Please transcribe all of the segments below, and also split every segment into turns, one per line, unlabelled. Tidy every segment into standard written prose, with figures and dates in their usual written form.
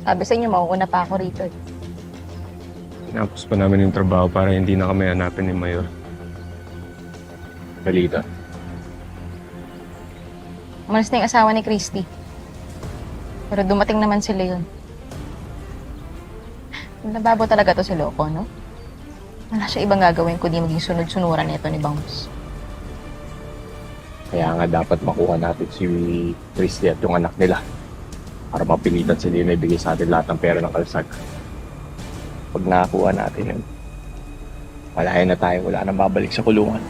Sabi sa inyo, mauuna pa ako rito.
Tinapos pa namin yung trabaho para hindi na kami hanapin ni Mayor. Balita.
Umalis na yung asawa ni Christy. Pero dumating naman si Leon. Nababo talaga to si Loco, no? Wala siya ibang gagawin kundi maging sunod-sunuran nito ni Bangus.
Kaya nga dapat makuha natin si Christy at yung anak nila. Para mapilitan sila na ibigay sa atin lahat ng pera ng kalsag. Pag nakakuha natin yun, malayan na tayo, wala nang babalik sa kulungan.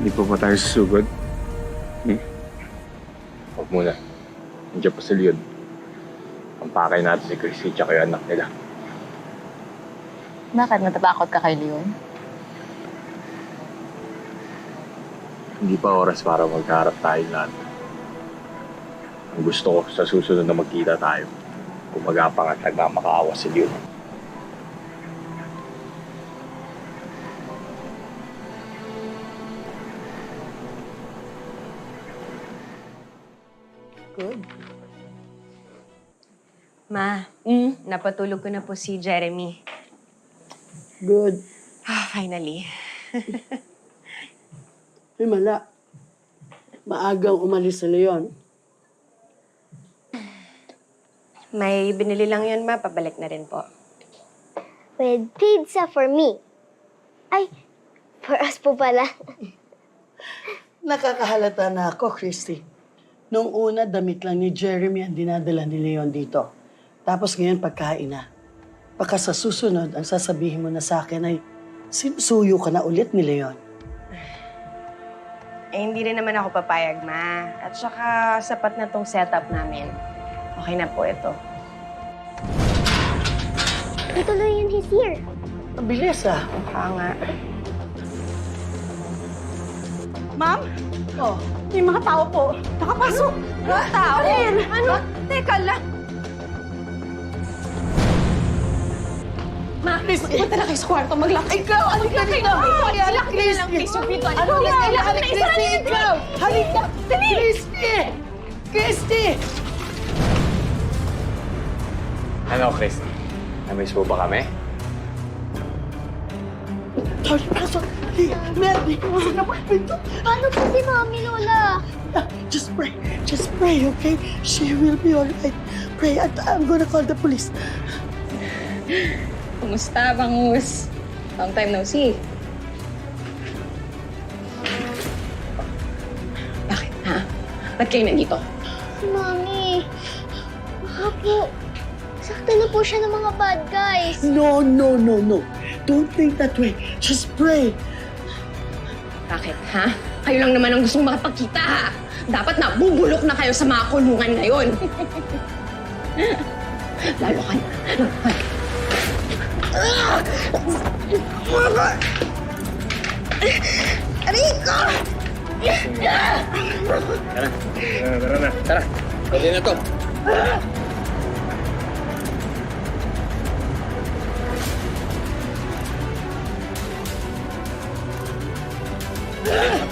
Hindi pa ba tayo susugod? Huwag muna. Nandiyan pa si Leon. Ang pakay natin si Chrissy at yung anak nila.
Bakit? Natatakot ka kay Leon?
Hindi pa oras para magkaharap tayo lahat. Ang gusto ko sa susunod na magkita tayo, gumagapang at nagmamakaawa si Leon.
Good. Ma, napatulog ko na po si Jeremy.
Good.
Finally.
Mala. Maagang umalis sa Leon.
May binili lang yun, ma. Pabalik na rin po.
With pizza for me. Ay, for us po pala.
Nakakahalata na ako, Christy. Nung una, damit lang ni Jeremy ang dinadala ni Leon dito. Tapos ngayon, pagkain na. Baka sa susunod, ang sasabihin mo na sa akin ay sinusuyo ka na ulit ni Leon.
Eh, hindi rin naman ako papayag, ma. At saka, sapat na tong setup namin. Okay na po ito.
Tito Leon, he's here.
Ang bilis, ah.
Nga.
Ma'am,
Oh,
may mga tao po. Nakapasok. Mga tao? Ano? Teka lang. Ma, please, punta na kayo sa kwarto. Mag-lock. Ikaw, halika dito. Lock na lang, please, yung pinto.
Ano yan?
Kailangan na isa na
Ikaw! Halika!
Dali!
Christy! Christy!
Ano, Christy? Namiss mo ba kami?
Sorry, pasok! Melody! Pasok na po yung pinto!
Paano po si Mami Lola?
Just pray, okay? She will be alright. Pray, at I'm gonna call the police.
Kumusta, Bangus? Long time no see.
Bakit, ha? Ba't kayo nandito?
Si Mami. Baka po, sakta na po siya ng mga bad guys.
No. Don't think that way. Just pray.
Bakit, ha? Kayo lang naman ang gustong makapagkita, ha? Dapat nabubulok na kayo sa mga kulungan ngayon. Lalo ka na.
Tara na. Tara. Pwede na to.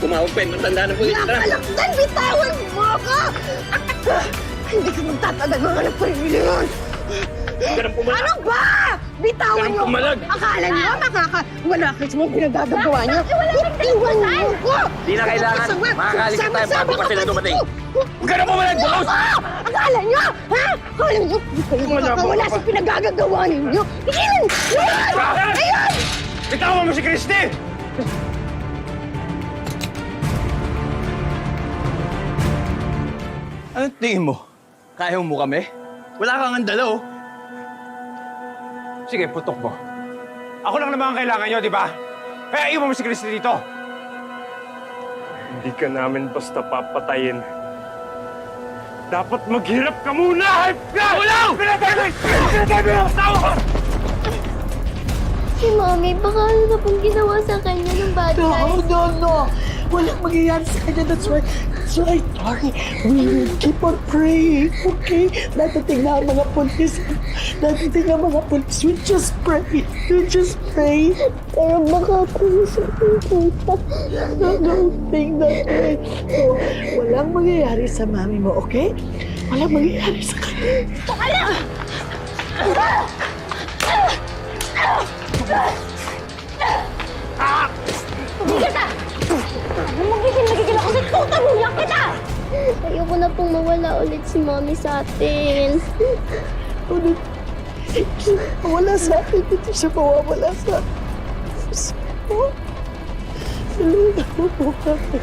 Tumawag pa yung matanda na po. Tara.
Alakdan, bitawan mo ako! Hindi ka magtatagal mga anak ko rin yun.
Ganun pumalag.
Ano ba? Bitawan
Ganun
niyo
pumalag.
Akala niyo, wala kayo mo pinagagagawa niyo. Iwan niyo ko!
Di na kailangan. Makakalis na tayo bago pa sila dumating. Ganun pumalag, boss!
Akala niyo, ha? Akala niyo, hindi kayo makakawala sa pinagagagawa ninyo. Tigilin! Ayun! Ayun!
Bitawan mo si Christy! Anong tingin mo? Kaya mo kami? Wala kang andala, oh.
Sige, putok mo. Ako lang naman ang kailangan nyo, di ba? Kaya iwan mo si Christy dito.
Hindi ka namin basta papatayin. Dapat maghirap ka muna!
Wala!
Pinatay mo! Tawa!
Si Mami, baka ano na pong ginawa sa kanya ng bad guys.
No. Walang mangyayari sa kanya. That's why, Tori, we will keep on praying, okay? Dadating na ang mga pulis. Dadating na ang mga pulis. We just pray.
Pero baka po siya pupunta.
Don't think that way. So, walang mangyayari sa mami mo, okay? Walang mangyayari sa kanya.
Tumigil ka! Ano magigil ako sa tutulungan kita! Ayoko na pong mawala ulit si Mommy sa atin.
Ulit. Wala sa akin. Hindi siya mawawala sa akin. Salamat mo po kami.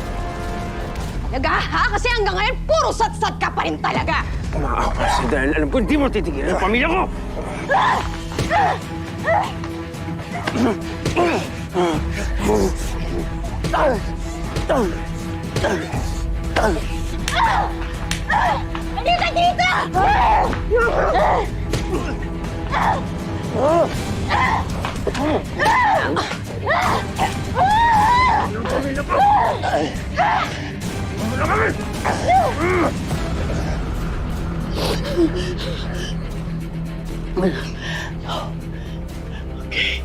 Talaga, ha? Kasi hanggang ngayon, puro sat-sat ka pa rin talaga.
Umaako kasi dahil alam ko hindi mo titigilan ang pamilya ko!
Hindi ka dito!
Okay.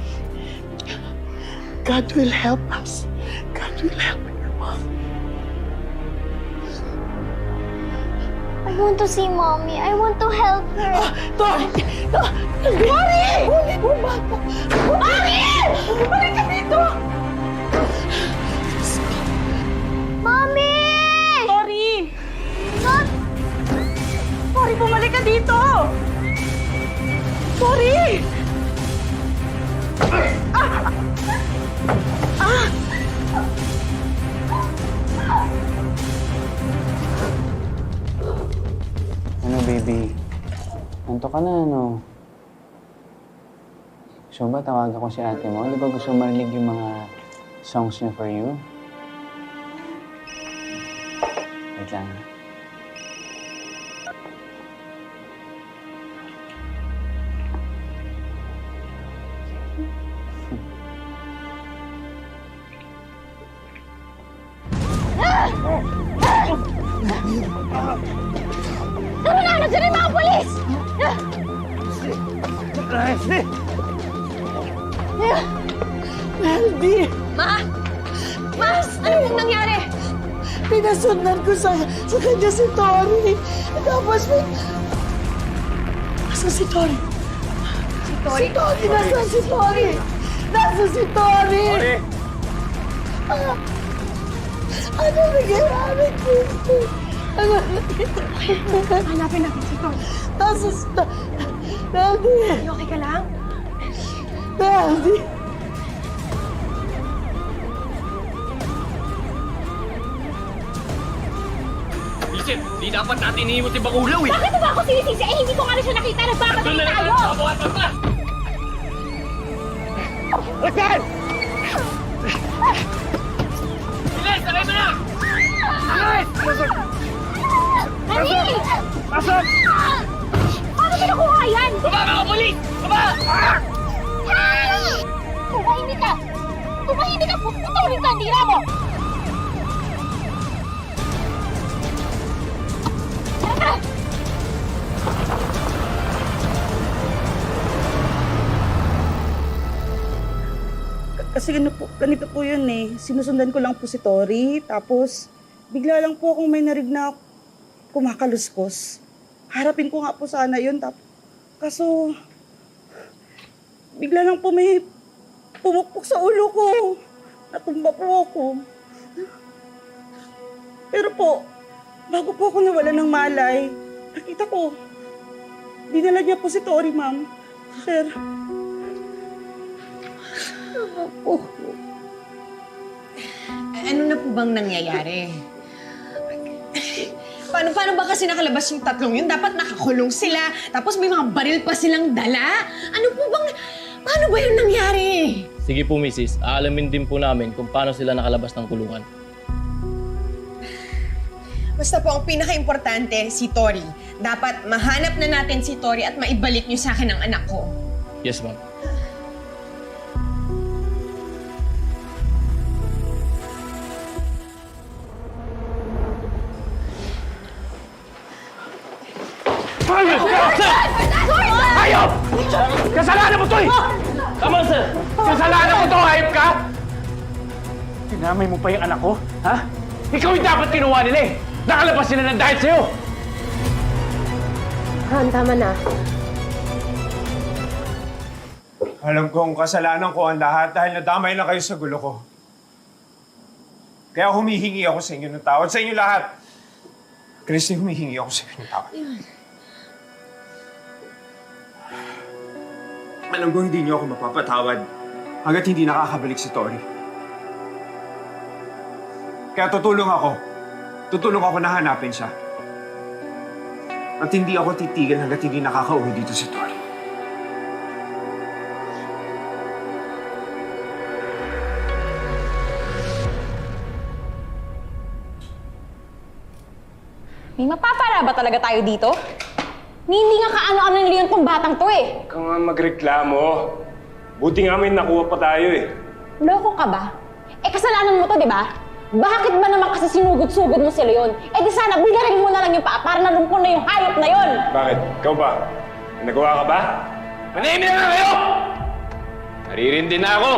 God will help us. God will help your mom.
I want to see Mommy. I want to help her.
Tori! Tori! Huli mo, bata! Tori! Balik ka dito!
Mommy!
Tori!
Not...
Tori, bumalik ka dito! Tori!
Ano, baby? Anto ka na, ano? Gusto ba tawagan ko si ate mo? Di ba gusto marinig yung mga songs niya for you? Wait lang.
Tara na! Nandiyan na yung mga polis!
Meldy!
Ma! Ma! Ano pong nangyari?
Pinasundan ko sa kanya si Tori. Tapos may... Nasaan si Tori? Si Tori? Nasaan si Tori? Nasaan si Tori?
Tori!
Ano nangyayari dito? Ano
Hanapin natin si Tori.
Nasaan si Meldy!
Okay ka lang?
Meldy!
Vincent, di dapat natin iimot yung bakulaw eh!
Bakit mo ba ako sinisisi? Eh, hindi ko nga rin siya nakita. Nagpapatay tayo!
Babawasan pa!
Laksan!
Bilis! Sakay mo na!
Hani!
Pasok!
Paano mo nakuha yan?
Baba mga polis! Baba!
Hey! Tumahimik ka! Tumahimik ka! Putulin ka ang dira mo! Tara!
Kasi ganito po yun eh. Sinusundan ko lang po si Tori, tapos bigla lang po akong may narig na kumakaluskos. Harapin ko nga po sana yun, kaso bigla lang po may pumukpok sa ulo ko. Natumba po ako. Pero po, bago po ako nawala ng malay, nakita ko, dinala niya po si Tori, ma'am. Sir,
Ano na po bang nangyayari? Paano ba kasi nakalabas yung tatlong yun? Dapat nakakulong sila. Tapos may mga baril pa silang dala. Paano ba yun nangyari?
Sige po, Mrs. Aalamin din po namin kung paano sila nakalabas ng kulungan.
Basta po, ang pinaka-importante, si Tori. Dapat mahanap na natin si Tori at maibalik niyo sa akin ang anak ko.
Yes, ma'am.
Hayop! Kasalanan mo to eh!
Tama, sir!
Kasalanan mo to, hayop ka! Tinamay mo pa yung anak ko, ha? Ikaw yung dapat kinuha nila eh! Nakalabas sila ng dahil sa'yo!
Han, tama na.
Alam kong kasalanan ko ang lahat dahil nadamay lang kayo sa gulo ko. Kaya humihingi ako sa inyo ng tawad. Sa inyo lahat. Christy, humihingi ako sa inyo ng tawad. Alam ko hindi niyo ako mapapatawad hanggat hindi nakakabalik si Tori. Kaya tutulong ako. Tutulong ako na hanapin siya. At hindi ako titigil hanggat hindi nakakauwi dito si Tori.
May mapapala ba talaga tayo dito? Hindi nga kaano-ano nila yung tong batang to eh.
Huwag ka nga magreklamo. Buti nga may nakuha pa tayo eh.
Loko ka ba? Eh kasalanan mo to, di ba? Bakit ba naman kasi sinugod-sugod mo si Leon? Eh di sana bigarin mo na lang yung paa para nalumpon na yung hayop na yon.
Bakit? Ikaw ba? May nagawa ka ba?
Manahimik na kayo! Naririndi na ako!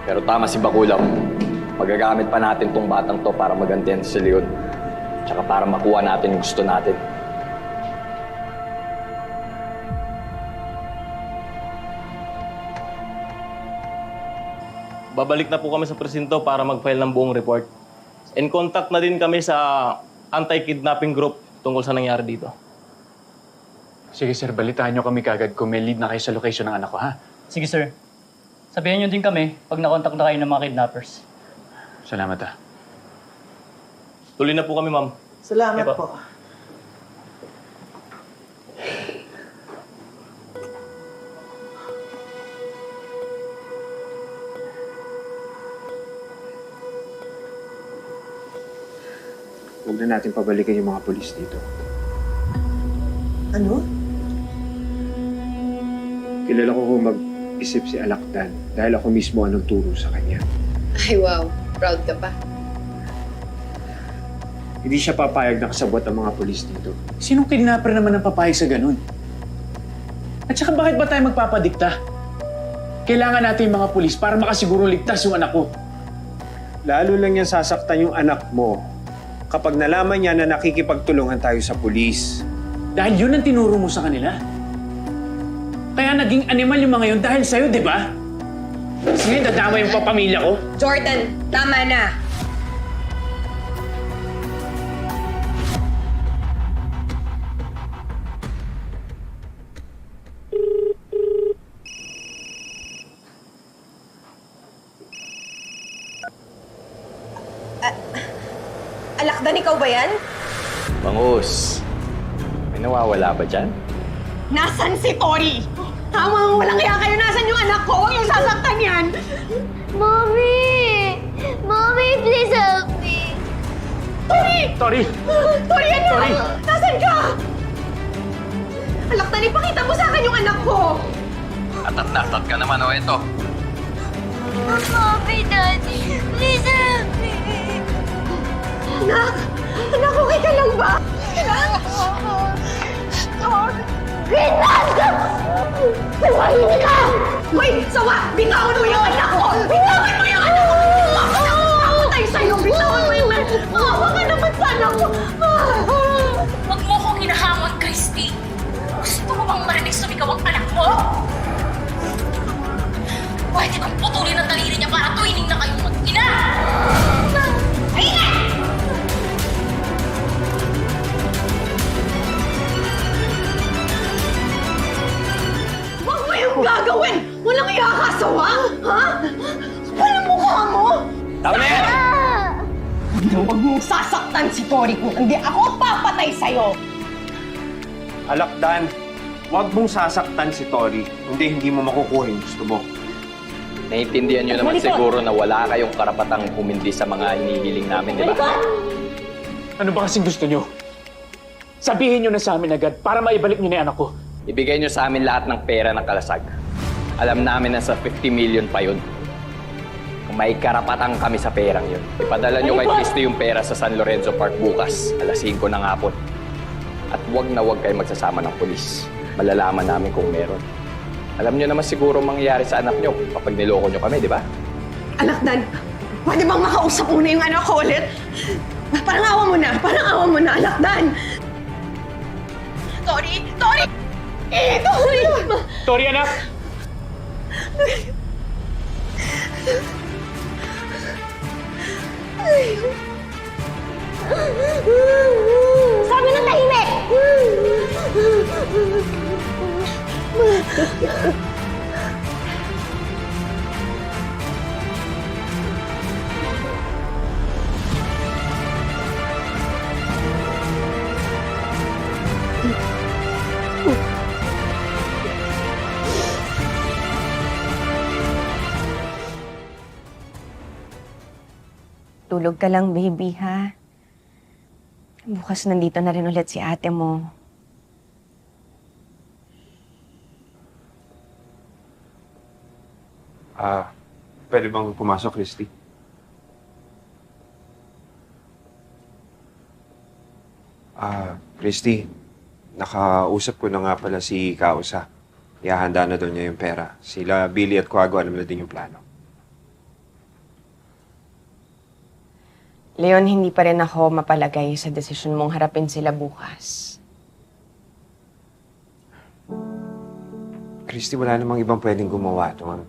Pero tama si Bakulam. Magagamit pa natin tong batang to para magantihan si Leon. Tsaka para makuha natin yung gusto natin.
Babalik na po kami sa presinto para mag-file ng buong report. In contact na din kami sa anti-kidnapping group tungkol sa nangyari dito.
Sige sir, balitaan nyo kami kagad kung may lead na kayo sa location ng anak ko, ha?
Sige sir. Sabihan nyo din kami pag nakontak na kayo ng mga kidnappers.
Salamat, ha.
Tuloy na po kami, ma'am.
Salamat
Diba?
po.
Huwag na natin pabalikan yung mga polis dito.
Ano?
Kilala ko kung mag-isip si Alakdan dahil ako mismo ang nagturo sa kanya.
Ay, wow. Proud ka pa.
Hindi siya papayag na kasabot ang mga polis dito.
Sinong kidnapper naman ang papayag sa ganun? At saka bakit ba tayo magpapadikta? Kailangan natin yung mga pulis para makasiguro ligtas yung anak ko.
Lalo lang yan sasaktan yung anak mo kapag nalaman niya na nakikipagtulungan tayo sa pulis.
Dahil yun ang tinuro mo sa kanila. Kaya naging animal yung mga yun dahil sa'yo, di ba? Sige, dadama yung pamilya ko.
Jordan, tama na. Alakdan, ikaw ba yan?
Bangus, may nawawala ba dyan?
Nasaan si Tori? Tama, walang kaya kayo. Nasaan yung anak ko? Huwag yung sasaktan yan.
Mommy! Mommy, please help me!
Tori!
Tori!
Tori, anak!
Tori!
Nasaan ka? Alakdan, ipakita mo sa akin yung anak ko.
Atat ka naman, o ito.
Mommy, Daddy, please help me!
Anak! Anak, okay ka lang ba? Anak!
Greenland! Tumahimik ka!
Hoy! Sawa! Bitawan mo yung anak ko! Bitawan mo yung anak ko! Papatay sa'yo! Bitawan mo yung anak ko! Mawa ka naman sa anak ko!
Huwag mo akong hinahamon, Christy. Gusto mo bang marinig sumigaw ang anak mo? Pwede kang putulin ang daliri niya para tuwining na kayong mag-ina! Ayun!
Huwag mo yung gagawin! Walang ikakasawa! Ha? Walang mukha mo!
Tama na yan!
Huwag mong sasaktan si Tori kung hindi ako papatay sa'yo!
Alakdan, huwag mong sasaktan si Tori. Hindi mo makukuha yung gusto mo.
Naiintindihan nyo naman siguro na wala kayong karapatang humindi sa mga hinihiling namin, di ba?
Ano ba kasing gusto nyo? Sabihin nyo na sa amin agad para maibalik nyo na yung anak ko.
Ibigay nyo sa amin lahat ng pera ng kalasag. Alam namin na sa 50 million pa yun. Kung May karapatan kami sa perang yun. Ipadala nyo kay Christy yung pera sa San Lorenzo Park bukas, alas 5 ng hapon. At wag na wag kayo magsasama ng pulis. Malalaman namin kung meron. Alam nyo naman siguro mangyayari sa anak nyo kapag niloko nyo kami, di ba?
Alakdan, pwede bang makausap mo na yung anak ko ulit? Parang awa mo na, Alakdan! Tori! Tori! Tori!
Tori, anak!
Sabi ng tahimik!
Tulog ka lang, baby, ha? Bukas nandito na rin ulit si ate mo.
Pwede bang pumasok, Christy? Christy, nakausap ko na nga pala si Kausa. Ihahanda na doon niya yung pera. Sila Billy at Kuago alam na din yung plano.
Leon, hindi pa rin ako mapalagay sa desisyon mong harapin sila bukas.
Christy, wala namang ibang pwedeng gumawa doon.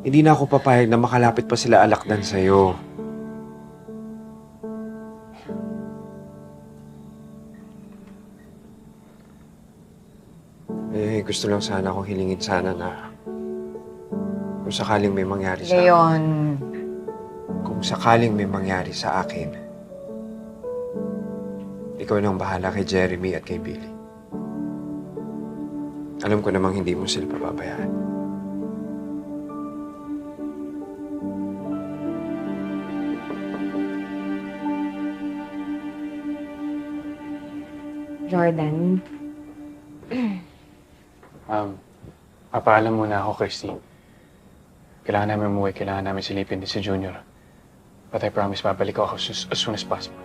Hindi na ako papayag na makalapit pa sila Alakdan sa'yo. Gusto lang sana akong hilingin sana na kung sakaling may mangyari sa
Leon,
kung sakaling may mangyari sa akin, ikaw nang bahala kay Jeremy at kay Billy. Alam ko namang hindi mo sila pababayaan.
Jordan,
Papaalam muna ako, Christy. Kailangan namin umuwi, kailangan namin silipin din si Junior. But I promise, babalik ako as soon as possible.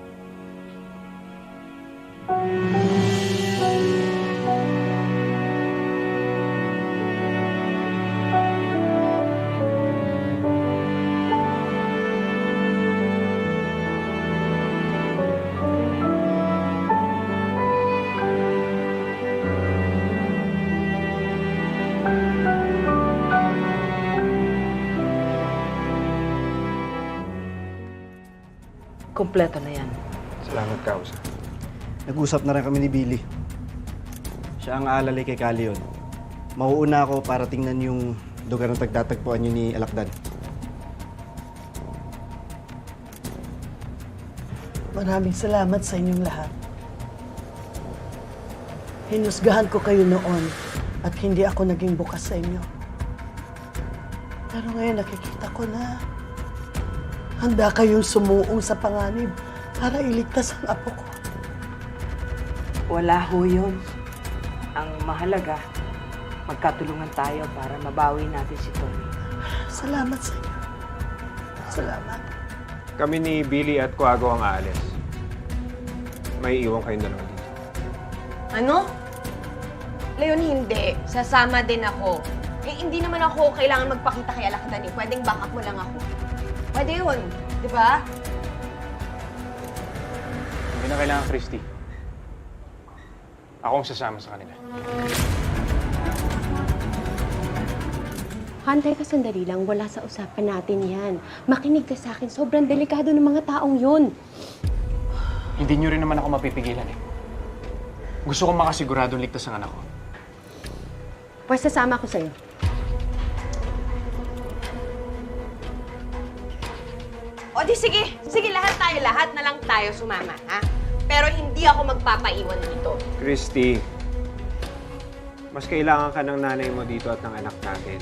Kompleto na yan.
Salamat, Kausa.
Nag-usap na rin kami ni Billy. Siya ang aalalay kay Calion. Mauuna ako para tingnan yung lugar na tagtatagpuan yun ni Alakdan.
Maraming salamat sa inyong lahat. Hinusgahan ko kayo noon at hindi ako naging bukas sa inyo. Pero ngayon nakikita ko na handa kayong sumuong sa panganib para iligtas ang apo ko.
Wala ho yun. Ang mahalaga, magkatulungan tayo para mabawi natin si Tony.
Salamat sa inyo. Salamat.
Kami ni Billy at Kuago ang aalis. May iwan kayong dalawa dito.
Ano? Leon, hindi. Sasama din ako. Eh, hindi naman ako kailangan magpakita kay Alakdan eh. Pwedeng backup mo lang ako. Pwede yun. Di ba?
Hindi na kailangan, Christy. Ako ang sasama sa kanila.
Hantay ka sandali lang, wala sa usapan natin yan. Makinig ka sa akin, sobrang delikado ng mga taong yun.
Hindi nyo rin naman ako mapipigilan eh. Gusto kong makasiguradong ligtas ang anak ko.
Pwes sasama ko sa'yo.
O di sige. Sige, lahat na lang tayo sumama, ha? Pero hindi ako magpapaiwan dito.
Christy, mas kailangan ka ng nanay mo dito at ng anak natin.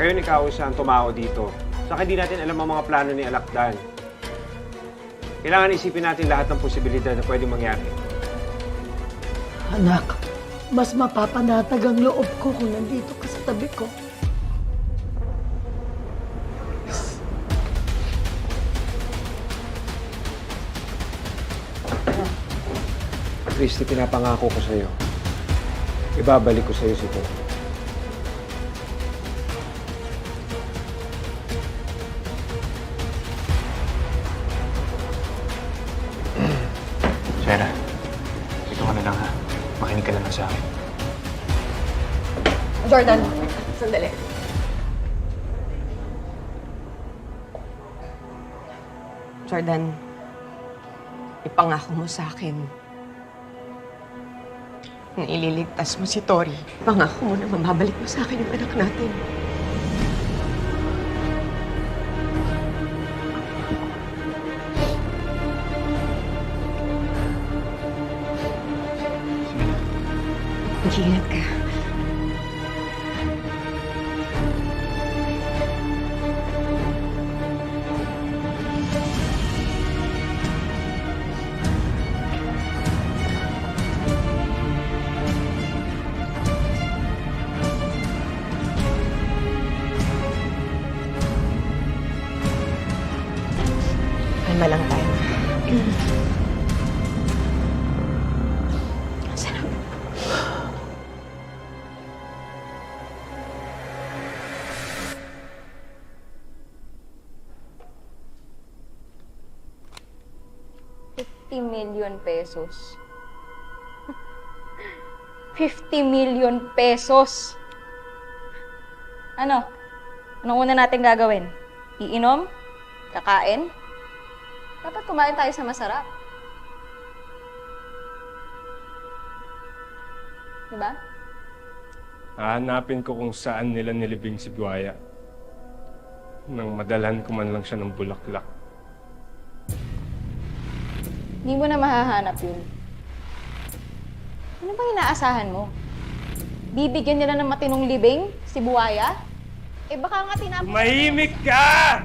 Kayo ni Kausa ang tumao dito. Saka hindi natin alam ang mga plano ni Alakdan. Kailangan isipin natin lahat ng posibilidad na pwedeng mangyari.
Anak, mas mapapanatag ang loob ko kung nandito ka sa tabi ko.
Christy, pinapangako ko sa'yo. Ibabalik ko sa'yo si Tony.
Sarah, ito ka na lang ha. Makinig ka lang sa akin.
Jordan, sandali. Jordan, ipangako mo sa akin na ililigtas mo si Tori. Ipangako mo na mababalik mo sa akin yung anak natin.
Mag-iingat ka.
Kalma lang tayo. Sarap.
$50 million. 50 million pesos. Ano? Anong una natin gagawin? Iinom? Kakain? Dapat kumain tayo sa masarap. Diba?
Hahanapin ko kung saan nila nilibing si Buhaya. Nang madalhan ko man lang siya ng bulaklak.
Hindi mo na mahahanap yun. Ano bang inaasahan mo? Bibigyan nila ng matinong libing si Buhaya? Eh baka nga tinapos...
Mahimik ka!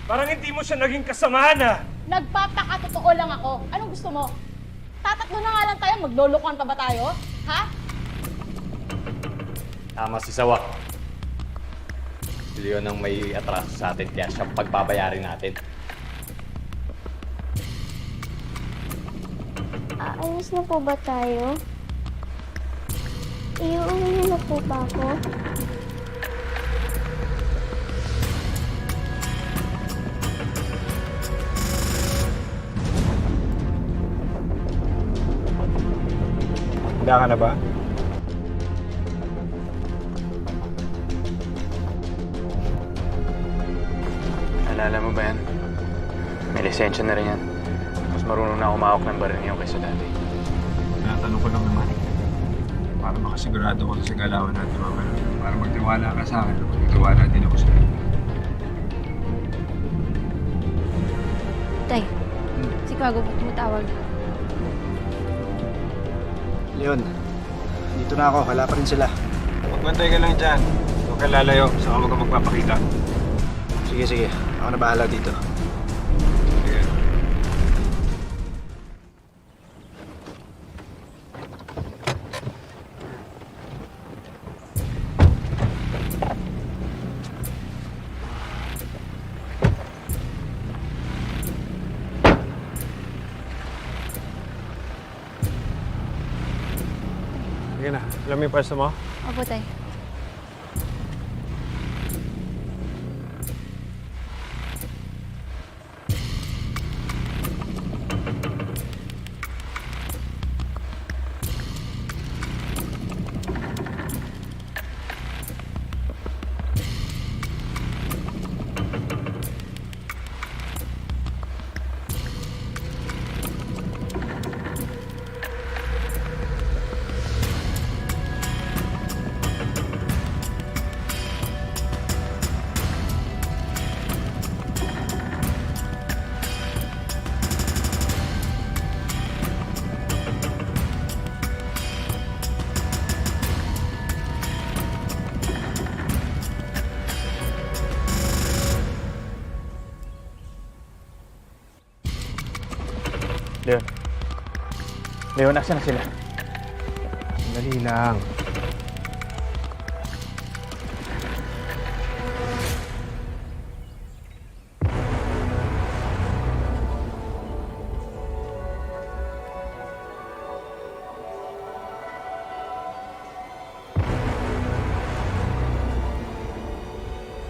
Parang hindi mo siya naging kasamahan ah!
Nagpapakatotoo lang ako. Anong gusto mo? Tatatlo na nga lang tayo, maglolokohan pa ba tayo? Ha?
Tama si Sawa. Si Leon ang may atraso sa atin, kaya siya pagbabayarin natin.
Aayos na po ba tayo? Iuwi niyo na po ba ako?
Handa ka na ba?
Alala mo ba yan? May lisensya na rin yan. Mas marunong na umawak ng baril ngayon kaysa dati.
Tinatanong ko lang naman. Para makasigurado ko sa galawan natin mamaya. Para magtiwala ka sa akin. Magtiwala din ako sa'yo.
Tay, si Kago po tumatawag.
Leon, dito na ako. Wala pa rin sila.
Magbantay ka lang dyan. Huwag ka lalayo. Saka ka magpapakita.
Sige, sige. Ako na bahala dito.
Sige. Sige na. Alam mo yung pwesto mo?
Opo, Tay.
Leon. Leon, asan na sila?
Dali lang.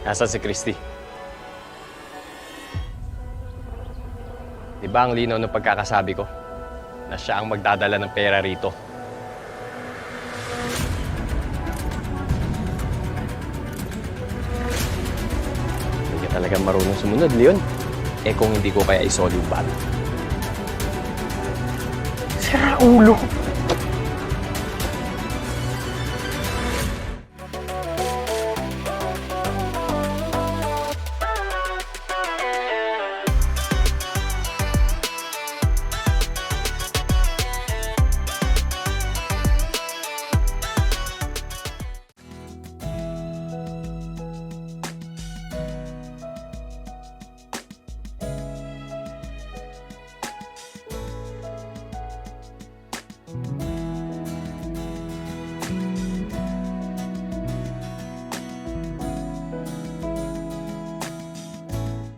Nasaan si Christy? Di ba ang linaw ng pagkakasabi ko na siya ang magdadala ng pera rito? Hindi ka talaga marunong sumunod, Leon. Eh kung hindi ko kaya isoli yung bata.
Sira ulo ko.